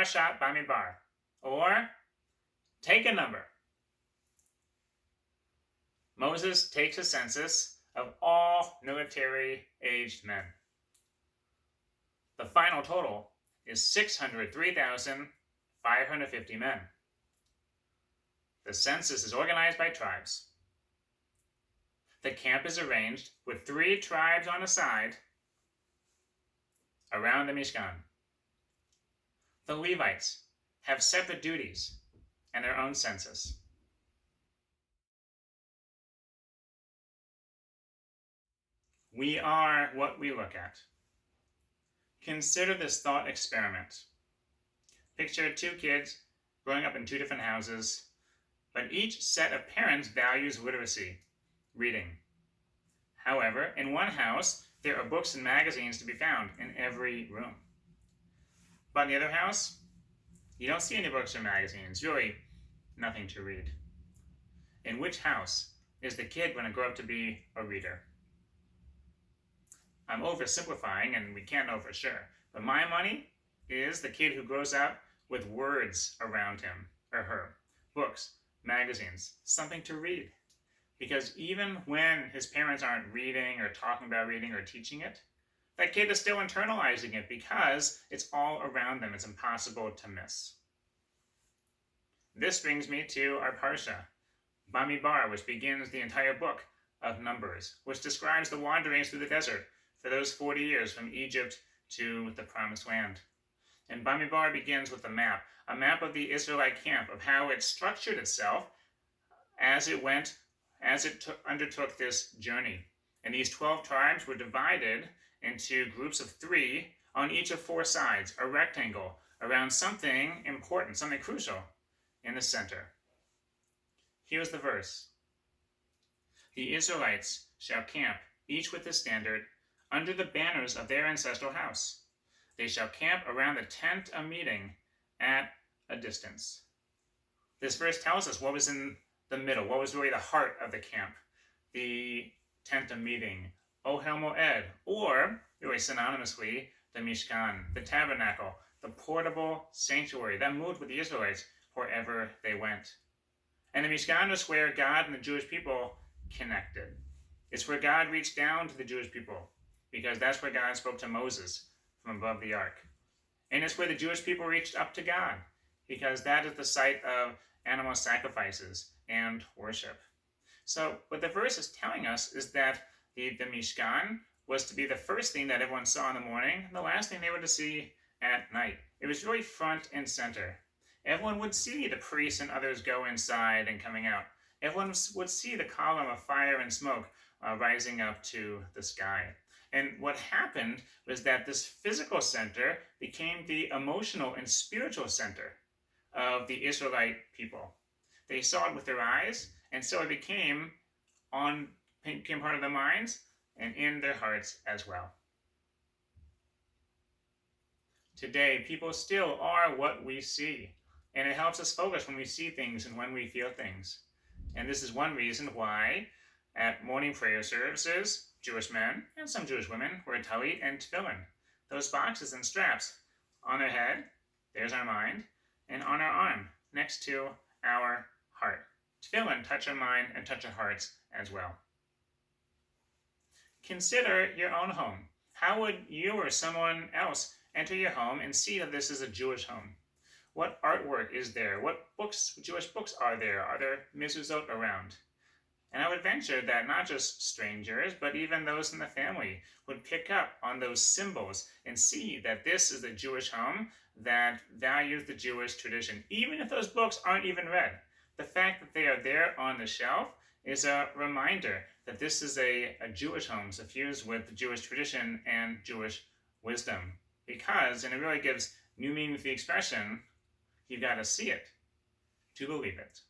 Parashat Bamidbar, or take a number. Moses takes a census of all military-aged men. The final total is 603,550 men. The census is organized by tribes. The camp is arranged with 3 tribes on a side around the Mishkan. The Levites have separate duties and their own census. We are what we look at. Consider this thought experiment. Picture 2 kids growing up in 2 different houses, but each set of parents values literacy, reading. However, in one house, there are books and magazines to be found in every room. But in the other house, you don't see any books or magazines, really nothing to read. In which house is the kid going to grow up to be a reader? I'm oversimplifying, and we can't know for sure, but my money is the kid who grows up with words around him or her, books, magazines, something to read. Because even when his parents aren't reading or talking about reading or teaching it, that kid is still internalizing it because it's all around them. It's impossible to miss. This brings me to our Parsha, Bamidbar, which begins the entire book of Numbers, which describes the wanderings through the desert for those 40 years from Egypt to the Promised Land. And Bamidbar begins with a map of the Israelite camp, of how it structured itself as it undertook this journey. And these 12 tribes were divided into groups of 3 on each of 4 sides, a rectangle around something important, something crucial in the center. Here's the verse. The Israelites shall camp, each with his standard, under the banners of their ancestral house. They shall camp around the tent of meeting at a distance. This verse tells us what was in the middle, what was really the heart of the camp, the tent of meeting, Ohel Moed, or really synonymously, the Mishkan, the tabernacle, the portable sanctuary that moved with the Israelites wherever they went. And the Mishkan was where God and the Jewish people connected. It's where God reached down to the Jewish people, because that's where God spoke to Moses from above the ark. And it's where the Jewish people reached up to God, because that is the site of animal sacrifices and worship. So what the verse is telling us is that the Mishkan was to be the first thing that everyone saw in the morning, and the last thing they were to see at night. It was really front and center. Everyone would see the priests and others go inside and coming out. Everyone would see the column of fire and smoke rising up to the sky. And what happened was that this physical center became the emotional and spiritual center of the Israelite people. They saw it with their eyes, and so it became part of their minds and in their hearts as well. Today, people still are what we see, and it helps us focus when we see things and when we feel things. And this is one reason why at morning prayer services, Jewish men and some Jewish women wear talit and tefillin, those boxes and straps on their head, there's our mind, and on our arm, next to our heart. Tefillin touch our mind and touch our hearts as well. Consider your own home. How would you or someone else enter your home and see that this is a Jewish home? What artwork is there? What Jewish books are there? Are there mezuzot around? And I would venture that not just strangers, but even those in the family would pick up on those symbols and see that this is a Jewish home that values the Jewish tradition, even if those books aren't even read. The fact that they are there on the shelf is a reminder that this is a Jewish home suffused with the Jewish tradition and Jewish wisdom. Because, and it really gives new meaning to the expression, you've got to see it to believe it.